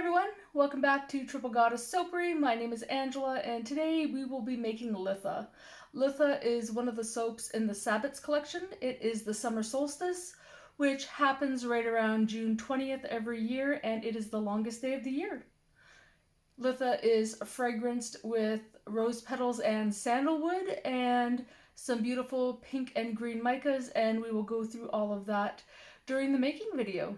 everyone, welcome back to Triple Goddess Soapery. My name is Angela and today we will be making Litha. Litha is one of the soaps in the Sabbats Collection. It is the summer solstice, which happens right around June 20th every year, and it is the longest day of the year. Litha is fragranced with rose petals and sandalwood and some beautiful pink and green micas, and we will go through all of that during the making video.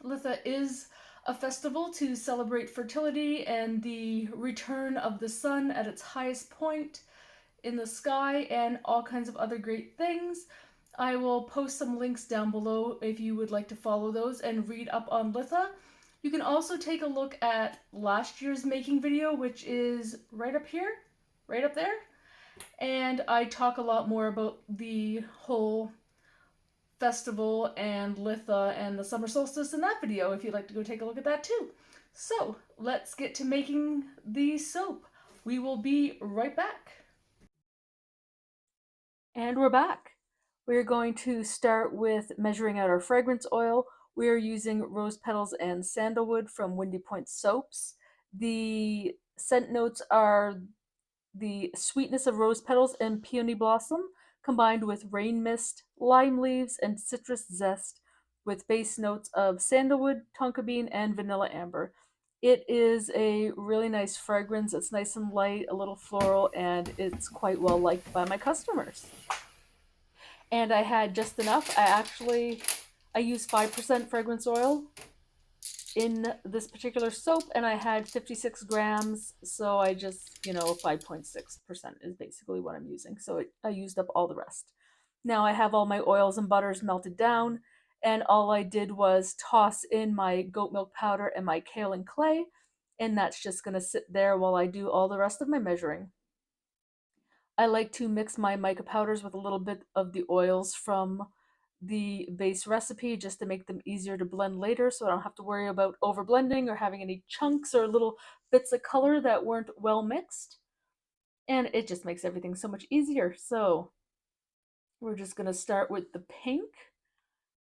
Litha is a festival to celebrate fertility and the return of the sun at its highest point in the sky and all kinds of other great things. I will post some links down below if you would like to follow those and read up on Litha. You can also take a look at last year's making video, which is right up here, right up there. And I talk a lot more about the whole festival and Litha and the summer solstice in that video if you'd like to go take a look at that too. So let's get to making the soap. We will be right back. And we're back. We're going to start with measuring out our fragrance oil. We are using rose petals and sandalwood from Windy Point Soaps. The scent notes are the sweetness of rose petals and peony blossom, combined with rain mist, lime leaves, and citrus zest, with base notes of sandalwood, tonka bean, and vanilla amber. It is a really nice fragrance. It's nice and light, a little floral, and it's quite well liked by my customers. And I had just enough. I use 5% fragrance oil in this particular soap, and I had 56 grams, so I just, 5.6% is basically what I'm using. So I used up all the rest. Now I have all my oils and butters melted down, and all I did was toss in my goat milk powder and my kaolin clay, and that's just going to sit there while I do all the rest of my measuring. I like to mix my mica powders with a little bit of the oils from the base recipe just to make them easier to blend later, so I don't have to worry about over blending or having any chunks or little bits of color that weren't well mixed. And it just makes everything so much easier. So we're just going to start with the pink,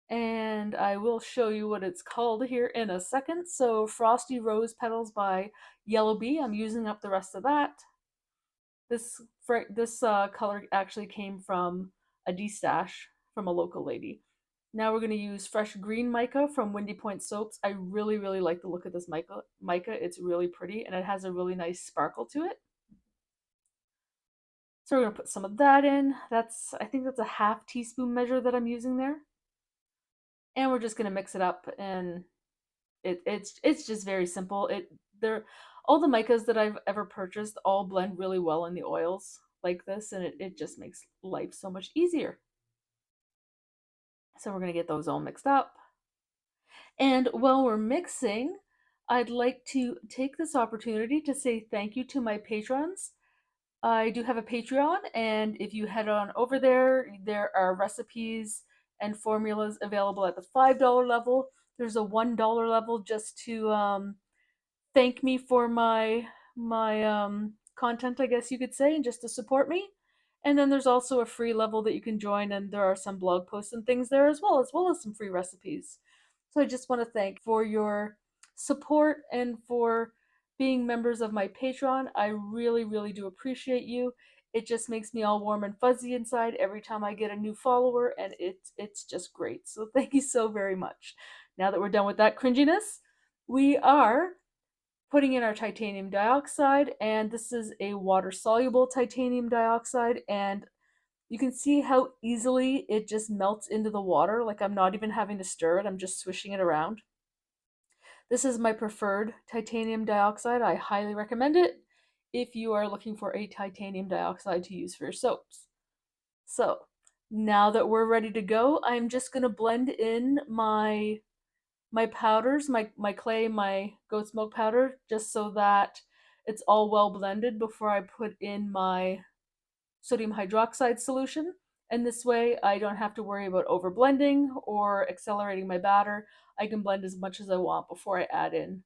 and I will show you what it's called here in a second. So Frosty Rose Petals by Yellow Bee. I'm using up the rest of that. This color actually came from a de-stash from a local lady. Now we're going to use fresh green mica from Windy Point Soaps. I really, really like the look of this mica. It's really pretty, and it has a really nice sparkle to it. So we're going to put some of that in. I think that's a half teaspoon measure that I'm using there. And we're just going to mix it up, and it's just very simple. All the micas that I've ever purchased all blend really well in the oils like this, and it just makes life so much easier. So we're going to get those all mixed up. And while we're mixing, I'd like to take this opportunity to say thank you to my patrons. I do have a Patreon, and if you head on over there, there are recipes and formulas available at the $5 level. There's a $1 level just to thank me for my content, I guess you could say, and just to support me. And then there's also a free level that you can join, and there are some blog posts and things there as well as some free recipes. So I just want to thank for your support and for being members of my Patreon. I really, really do appreciate you. It just makes me all warm and fuzzy inside every time I get a new follower, and it's just great. So thank you so very much. Now that we're done with that cringiness, we are putting in our titanium dioxide, and this is a water-soluble titanium dioxide, and you can see how easily it just melts into the water. Like, I'm not even having to stir it, I'm just swishing it around. This is my preferred titanium dioxide. I highly recommend it if you are looking for a titanium dioxide to use for your soaps. So now that we're ready to go, I'm just going to blend in my powders, my clay, my goat's milk powder, just so that it's all well blended before I put in my sodium hydroxide solution. And this way I don't have to worry about over blending or accelerating my batter. I can blend as much as I want before I add in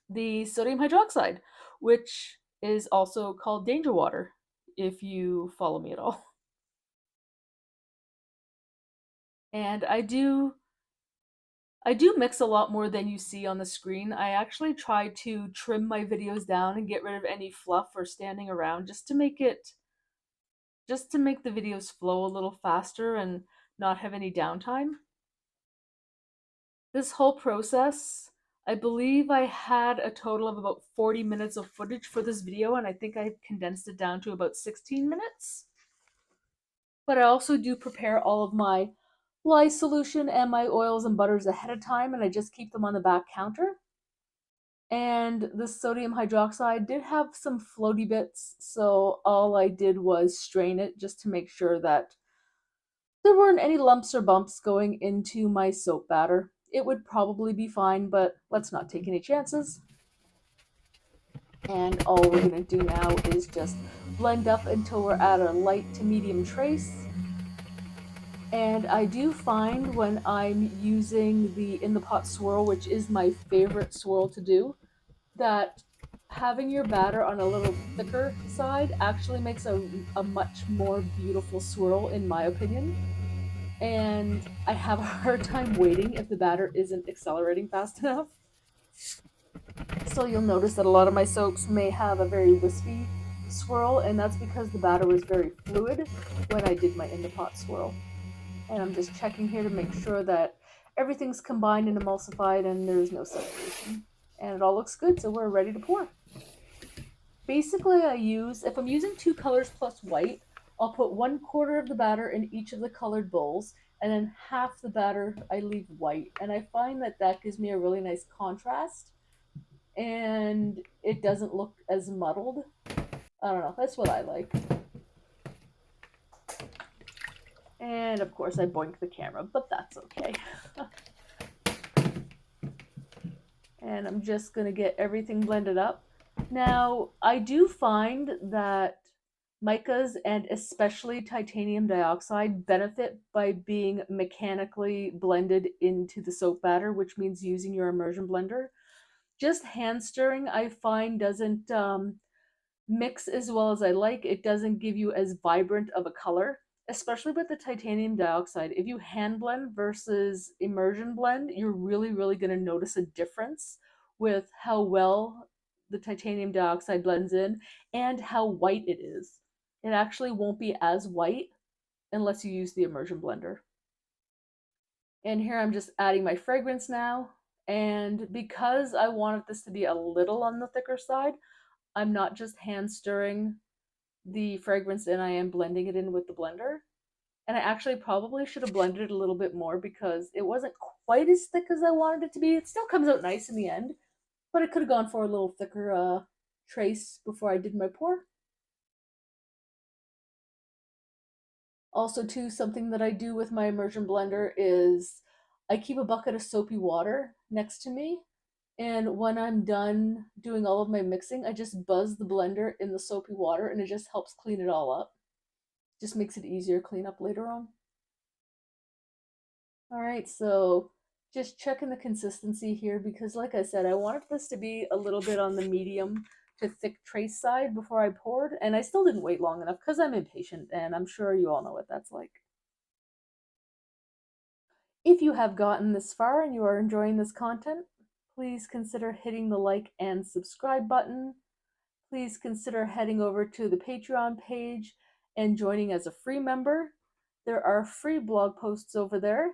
the sodium hydroxide, which is also called danger water, if you follow me at all. And I do mix a lot more than you see on the screen. I actually try to trim my videos down and get rid of any fluff or standing around just to make the videos flow a little faster and not have any downtime. This whole process, I believe I had a total of about 40 minutes of footage for this video, and I think I condensed it down to about 16 minutes. But I also do prepare all of my lye solution and my oils and butters ahead of time, and I just keep them on the back counter. And the sodium hydroxide did have some floaty bits, so all I did was strain it just to make sure that there weren't any lumps or bumps going into my soap batter. It would probably be fine, but let's not take any chances. And all we're going to do now is just blend up until we're at a light to medium trace. And I do find when I'm using the in the pot swirl, which is my favorite swirl to do, that having your batter on a little thicker side actually makes a much more beautiful swirl, in my opinion. And I have a hard time waiting if the batter isn't accelerating fast enough. So you'll notice that a lot of my soaps may have a very wispy swirl, and that's because the batter was very fluid when I did my in the pot swirl. And I'm just checking here to make sure that everything's combined and emulsified and there's no separation. And it all looks good, so we're ready to pour. Basically, if I'm using 2 colors plus white, I'll put 1/4 of the batter in each of the colored bowls, and then half the batter I leave white. And I find that that gives me a really nice contrast, and it doesn't look as muddled. I don't know, that's what I like. And of course I boink the camera, but that's okay. And I'm just gonna get everything blended up. Now, I do find that micas and especially titanium dioxide benefit by being mechanically blended into the soap batter, which means using your immersion blender. Just hand stirring, I find, doesn't mix as well as I like. It doesn't give you as vibrant of a color, especially with the titanium dioxide. If you hand blend versus immersion blend, you're really going to notice a difference with how well the titanium dioxide blends in and how white it is. It actually won't be as white unless you use the immersion blender. And here I'm just adding my fragrance now. And because I wanted this to be a little on the thicker side, I'm not just hand stirring the fragrance in, I am blending it in with the blender. And I actually probably should have blended it a little bit more because it wasn't quite as thick as I wanted it to be. It still comes out nice in the end, but it could have gone for a little thicker trace before I did my pour. Also, too, something that I do with my immersion blender is I keep a bucket of soapy water next to me, and when I'm done doing all of my mixing, I just buzz the blender in the soapy water, and it just helps clean it all up. Just makes it easier to clean up later on. All right, so just checking the consistency here because like I said, I wanted this to be a little bit on the medium to thick trace side before I poured, and I still didn't wait long enough because I'm impatient, and I'm sure you all know what that's like. If you have gotten this far and you are enjoying this content, please consider hitting the like and subscribe button. Please consider heading over to the Patreon page and joining as a free member. There are free blog posts over there,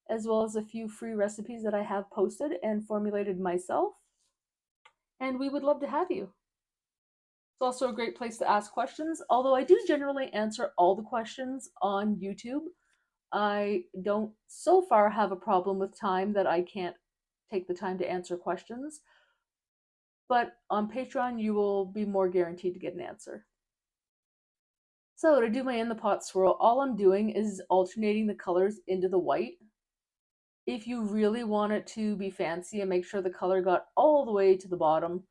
as well as a few free recipes that I have posted and formulated myself. And we would love to have you. It's also a great place to ask questions, although I do generally answer all the questions on YouTube. I don't so far have a problem with time that I can't take the time to answer questions, but on Patreon you will be more guaranteed to get an answer. So to do my in the pot swirl, all I'm doing is alternating the colors into the white. If you really want it to be fancy and make sure the color got all the way to the bottom,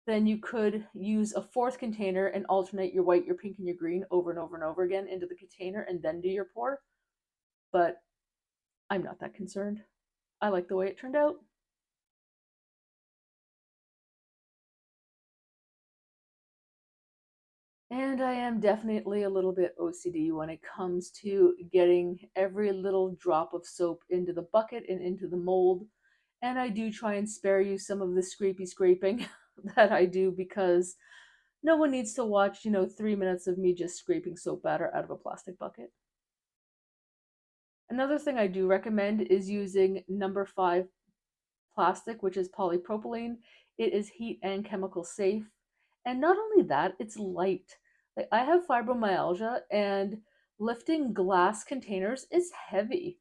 then you could use a 4th container and alternate your white, your pink, and your green over and over and over again into the container and then do your pour. But I'm not that concerned. I like the way it turned out. And I am definitely a little bit OCD when it comes to getting every little drop of soap into the bucket and into the mold. And I do try and spare you some of the scrapey scraping that I do, because no one needs to watch, 3 minutes of me just scraping soap batter out of a plastic bucket. Another thing I do recommend is using number 5 plastic, which is polypropylene. It is heat and chemical safe. And not only that, it's light. Like, I have fibromyalgia, and lifting glass containers is heavy.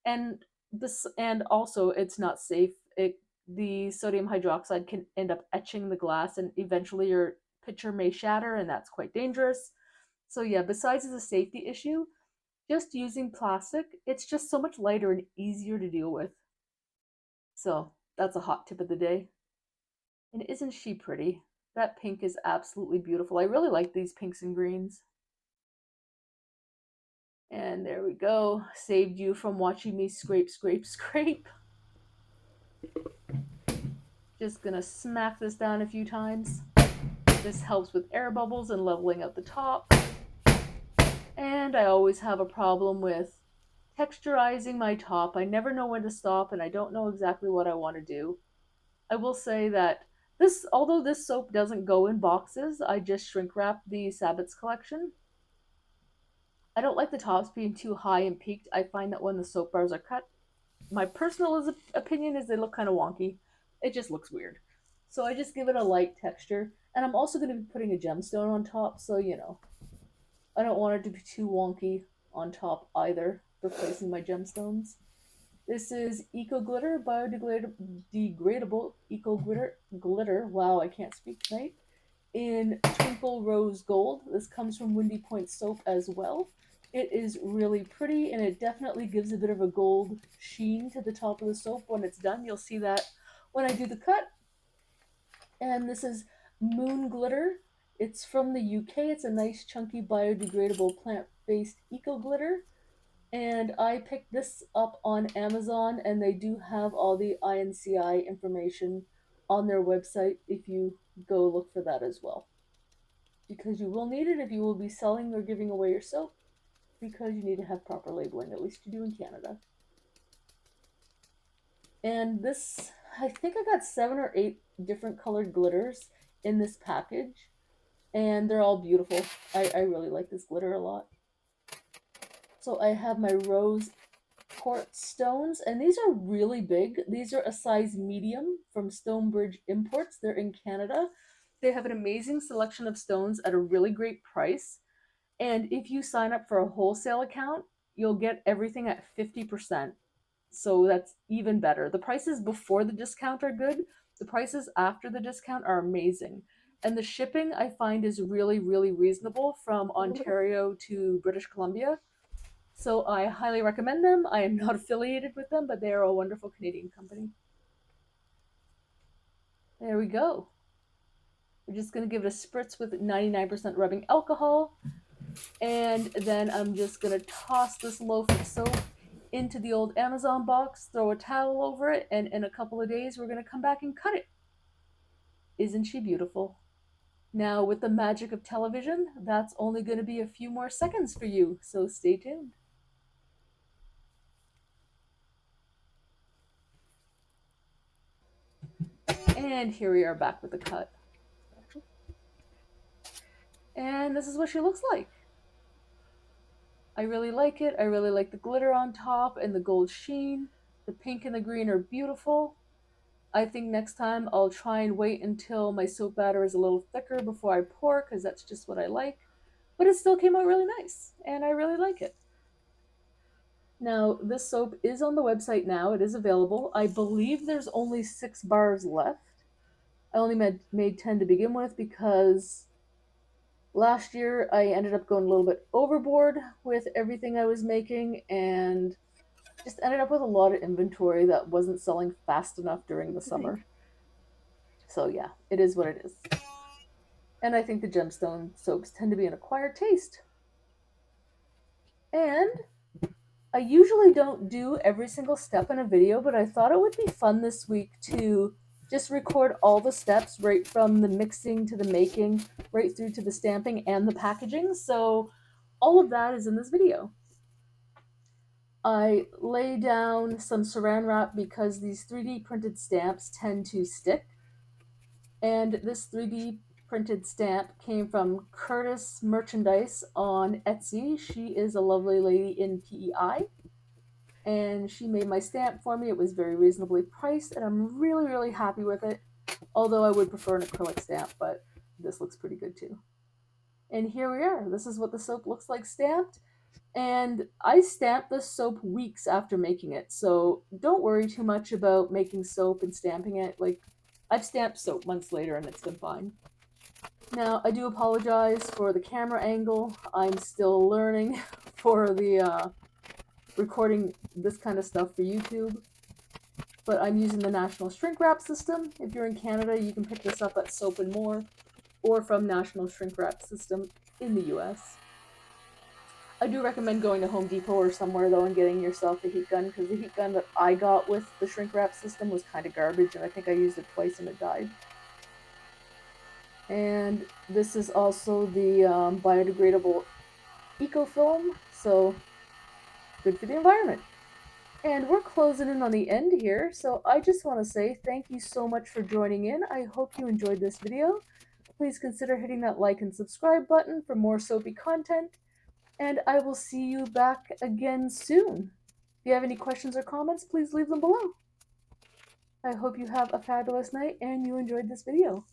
And also it's not safe. The sodium hydroxide can end up etching the glass, and eventually your pitcher may shatter, and that's quite dangerous. So yeah, besides the safety issue, just using plastic, it's just so much lighter and easier to deal with. So that's a hot tip of the day. And isn't she pretty? That pink is absolutely beautiful. I really like these pinks and greens. And there we go. Saved you from watching me scrape, scrape, scrape. Just gonna smack this down a few times. This helps with air bubbles and leveling out the top. And I always have a problem with texturizing my top. I never know when to stop, and I don't know exactly what I want to do. I will say that although this soap doesn't go in boxes, I just shrink wrap the Sabbats Collection. I don't like the tops being too high and peaked. I find that when the soap bars are cut, my personal opinion is they look kind of wonky. It just looks weird. So I just give it a light texture. And I'm also going to be putting a gemstone on top, so I don't want it to be too wonky on top either for placing my gemstones. This is Eco Glitter, biodegradable Eco Glitter. Wow, I can't speak tonight. In Twinkle Rose Gold. This comes from Windy Point Soap as well. It is really pretty, and it definitely gives a bit of a gold sheen to the top of the soap when it's done. You'll see that when I do the cut. And this is Moon Glitter. It's from the UK. It's a nice, chunky, biodegradable, plant-based eco glitter. And I picked this up on Amazon, and they do have all the INCI information on their website if you go look for that as well. Because you will need it if you will be selling or giving away your soap, because you need to have proper labeling, at least you do in Canada. And this, I think I got 7 or 8 different colored glitters in this package, and they're all beautiful. I really like this glitter a lot. So I have my rose quartz stones, and these are really big. These are a size medium from Stonebridge Imports. They're in Canada. They have an amazing selection of stones at a really great price. And if you sign up for a wholesale account, you'll get everything at 50%. So that's even better. The prices before the discount are good. The prices after the discount are amazing. And the shipping I find is really, really reasonable from Ontario to British Columbia. So I highly recommend them. I am not affiliated with them, but they are a wonderful Canadian company. There we go. We're just going to give it a spritz with 99% rubbing alcohol. And then I'm just going to toss this loaf of soap into the old Amazon box, throw a towel over it, and in a couple of days we're going to come back and cut it. Isn't she beautiful? Now, with the magic of television, that's only going to be a few more seconds for you, so stay tuned. And here we are back with the cut. And this is what she looks like. I really like it. I really like the glitter on top and the gold sheen. The pink and the green are beautiful. I think next time I'll try and wait until my soap batter is a little thicker before I pour, because that's just what I like. But it still came out really nice, and I really like it. Now, this soap is on the website now. It is available. I believe there's only 6 bars left. I only made 10 to begin with, because last year I ended up going a little bit overboard with everything I was making, and just ended up with a lot of inventory that wasn't selling fast enough during the summer. So yeah, it is what it is. And I think the gemstone soaps tend to be an acquired taste. And I usually don't do every single step in a video, but I thought it would be fun this week to just record all the steps right from the mixing to the making, right through to the stamping and the packaging. So all of that is in this video. I lay down some saran wrap because these 3D printed stamps tend to stick. And this 3D printed stamp came from Curtis Merchandise on Etsy. She is a lovely lady in PEI. And she made my stamp for me. It was very reasonably priced, and I'm really, really happy with it. Although I would prefer an acrylic stamp, but this looks pretty good too. And here we are. This is what the soap looks like stamped. And I stamped this soap weeks after making it, so don't worry too much about making soap and stamping it. Like, I've stamped soap months later and it's been fine. Now, I do apologize for the camera angle. I'm still learning for the recording this kind of stuff for YouTube. But I'm using the National Shrink Wrap system. If you're in Canada, you can pick this up at Soap and More or from National Shrink Wrap system in the US. I do recommend going to Home Depot or somewhere though and getting yourself a heat gun, because the heat gun that I got with the shrink wrap system was kind of garbage, and I think I used it twice and it died. And this is also the biodegradable eco film, so good for the environment. And we're closing in on the end here, so I just want to say thank you so much for joining in. I hope you enjoyed this video. Please consider hitting that like and subscribe button for more soapy content, and I will see you back again soon. If you have any questions or comments, please leave them below. I hope you have a fabulous night and you enjoyed this video.